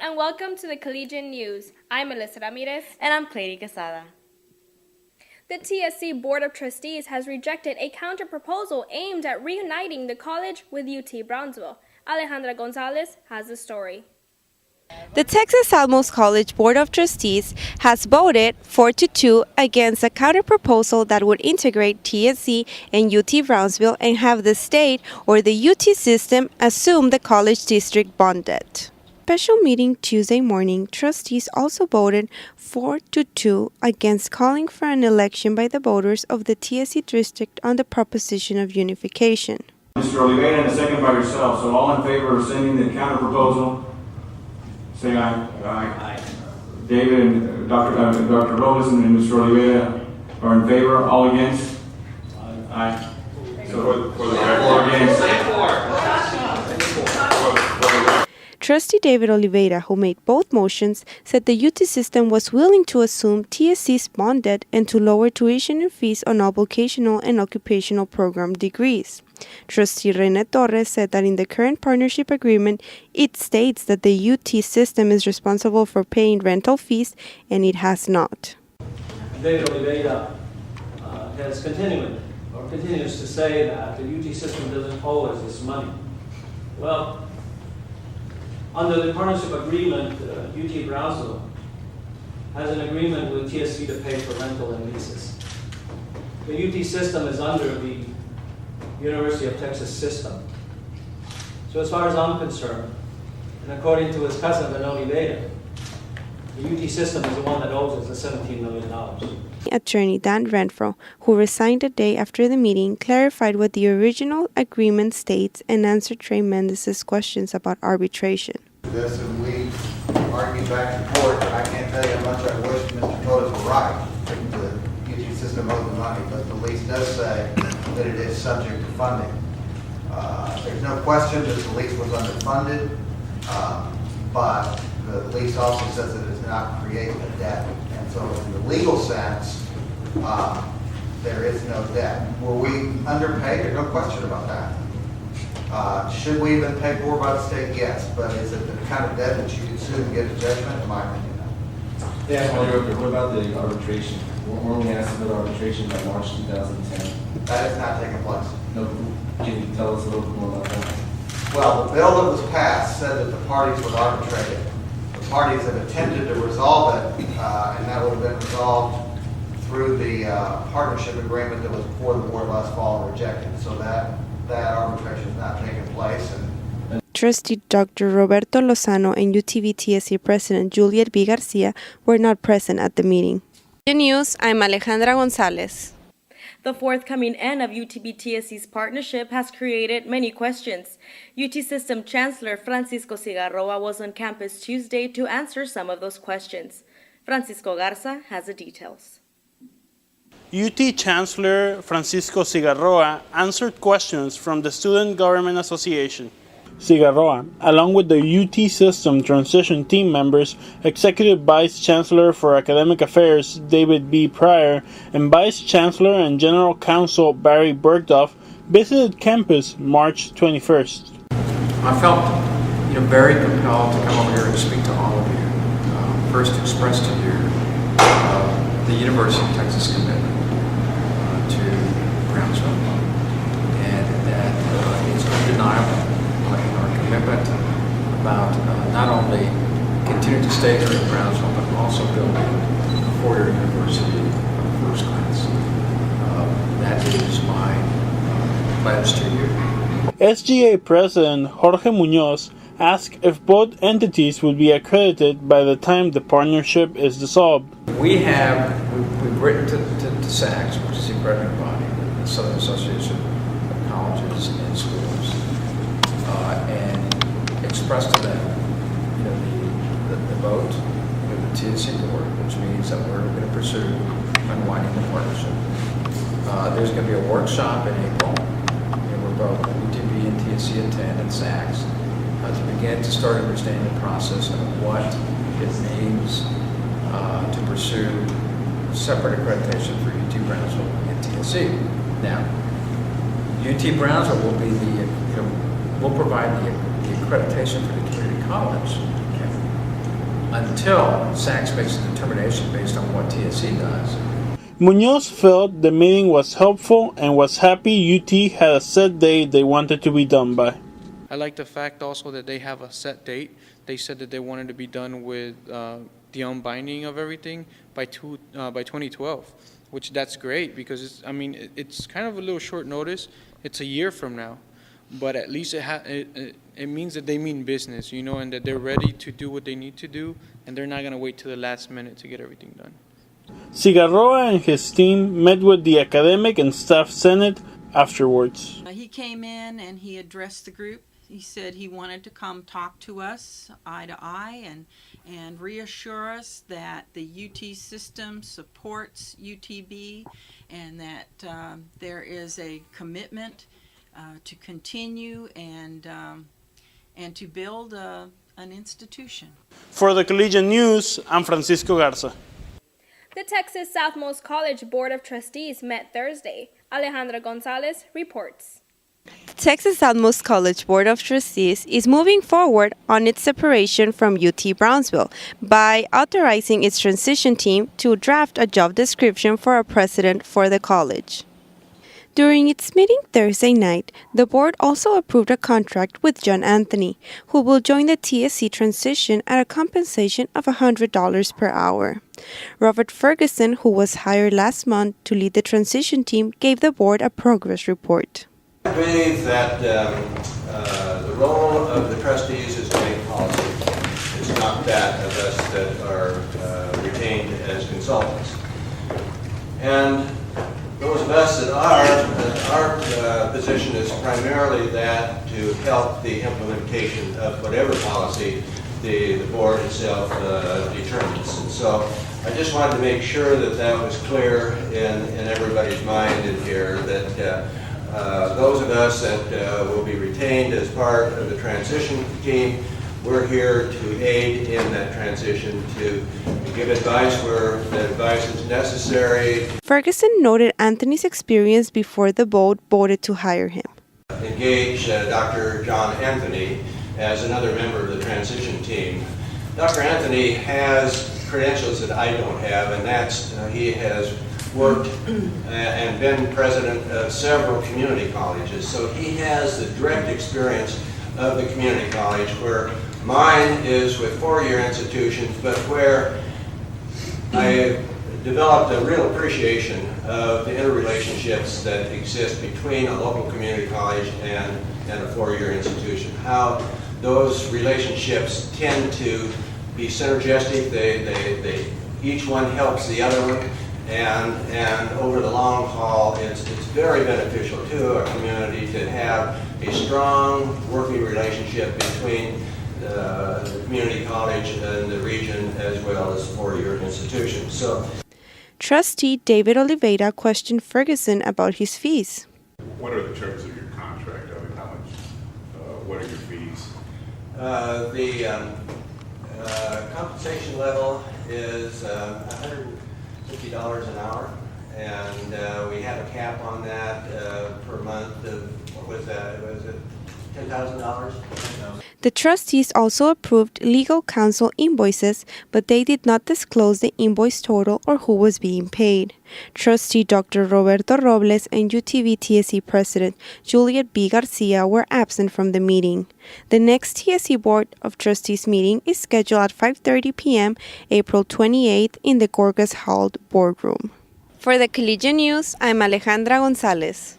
and welcome to the Collegian News. I'm Melissa Ramirez. And I'm Clady Quesada. The TSC Board of Trustees has rejected a counter-proposal aimed at reuniting the college with UT Brownsville. Alejandra Gonzalez has the story. The Texas Alamos College Board of Trustees has voted 4-2 against a counter-proposal that would integrate TSC and UT Brownsville and have the state or the UT system assume the college district bond debt. Special meeting Tuesday morning, trustees also voted 4-2 against calling for an election by the voters of the TSC district on the proposition of unification. Mr. Oliveira, and a second by yourself. So all in favor of sending the counter proposal, say aye. Aye. David and Dr. Robles and Mr. Oliveira are in favor. All against? Aye. So for the record, against. Trustee David Oliveira, who made both motions, said the UT system was willing to assume TSC's bond debt and to lower tuition and fees on all vocational and occupational program degrees. Trustee Rene Torres said that in the current partnership agreement, it states that the UT system is responsible for paying rental fees, and it has not. David Oliveira continues to say that the UT system doesn't owe us this money. Well, under the partnership agreement, UT Brownsville has an agreement with TSC to pay for rental and leases. The UT system is under the University of Texas system. So as far as I'm concerned, and according to his cousin, Ben Oliveira, the UT system is the one that owes us the $17 million. Attorney Dan Renfro, who resigned a day after the meeting, clarified what the original agreement states and answered Trey Mendez's questions about arbitration. This and we argued back and forth. I can't tell you how much I wish Mr. Todas were right. The UT system owes the money, but the lease does say that it is subject to funding. There's no question that the lease was underfunded, but the lease also says that it does not create a debt. And so in the legal sense, there is no debt. Were we underpaid? There's no question about that. Should we have been paid for by the state? Yes. But is it the kind of debt that you can sue and get a judgment? In my opinion, no. Yeah, what about the arbitration? We're only asked about arbitration by March 2010. That has not taken place. No. Can you tell us a little bit more about that? Well, the bill that was passed said that the parties would arbitrate it. The parties have attempted to resolve it, and that would have been resolved through the partnership agreement that was before the Board of Us and rejected. So that arbitration has not taken place. Trustee Dr. Roberto Lozano and UTB TSC President Juliet B. Garcia were not present at the meeting. In news, I'm Alejandra Gonzalez. The forthcoming end of UTB-TSC's partnership has created many questions. UT System Chancellor Francisco Cigarroa was on campus Tuesday to answer some of those questions. Francisco Garza has the details. UT Chancellor Francisco Cigarroa answered questions from the Student Government Association. Cigarroa, along with the UT System transition team members, Executive Vice Chancellor for Academic Affairs David B. Pryor, and Vice Chancellor and General Counsel Barry Bergdorf, visited campus March 21st. I felt very compelled to come over here and speak to all of you. First express to you the University of Texas commitment to Brownsville, and that it's undeniable in our commitment about not only continuing to stay here in Brownsville, but also building a four-year university of first class. That is my pledge to you. SGA President Jorge Munoz asked if both entities would be accredited by the time the partnership is dissolved. We've written to SACS, which is the accrediting body, the Southern Association of Colleges and Schools, and expressed to them the vote with the TSC board, which means that we're going to pursue unwinding the partnership. There's going to be a workshop in April, where both UTB and TSC attend, and SACS, to begin to start understanding the process of what it means to pursue separate accreditation for UT Brownsville and TSC. Now, UT Brownsville will provide the accreditation for the community college, okay? until SACS makes a determination based on what TSC does. Munoz felt the meeting was helpful and was happy UT had a set date they wanted to be done by. I like the fact also that they have a set date. They said that they wanted to be done with the unbinding of everything by 2012, which that's great because it's kind of a little short notice. It's a year from now, but at least it means that they mean business, and that they're ready to do what they need to do, and they're not going to wait till the last minute to get everything done. Cigarroa and his team met with the Academic and Staff Senate afterwards. He came in and he addressed the group. He said he wanted to come talk to us eye to eye and reassure us that the UT system supports UTB and that there is a commitment to continue and to build an institution. For the Collegian News, I'm Francisco Garza. The Texas Southmost College Board of Trustees met Thursday. Alejandra Gonzalez reports. The Texas Southmost College Board of Trustees is moving forward on its separation from UT Brownsville by authorizing its transition team to draft a job description for a president for the college. During its meeting Thursday night, the board also approved a contract with John Anthony, who will join the TSC transition at a compensation of $100 per hour. Robert Ferguson, who was hired last month to lead the transition team, gave the board a progress report. I believe that the role of the trustees is to make policy. It's not that of us that are retained as consultants. And those of us that our position is primarily that to help the implementation of whatever policy the board itself determines. And so I just wanted to make sure that that was clear in everybody's mind in here, that those of us that will be retained as part of the transition team, we're here to aid in that transition, to give advice where the advice is necessary. Ferguson noted Anthony's experience before the board voted to hire him. Engage Dr. John Anthony as another member of the transition team. Dr. Anthony has credentials that I don't have, and that's he has worked and been president of several community colleges. So he has the direct experience of the community college, where mine is with four-year institutions, but where I developed a real appreciation of the interrelationships that exist between a local community college and a four-year institution. How those relationships tend to be synergistic. They each one helps the other one, and over the long haul, it's very beneficial to our community to have a strong working relationship between the community college and the region, as well as four-year institutions. So, Trustee David Oliveira questioned Ferguson about his fees. What are the terms of your contract? I mean, how much? What are your fees? The compensation level is $150 an hour, and we have a cap on that per month of, what was that? Was it $10,000? The trustees also approved legal counsel invoices, but they did not disclose the invoice total or who was being paid. Trustee Dr. Roberto Robles and UTB TSC President Juliet B. Garcia were absent from the meeting. The next TSC Board of Trustees meeting is scheduled at 5:30 p.m. April 28th in the Gorgas Hall boardroom. For the Collegian News, I'm Alejandra Gonzalez.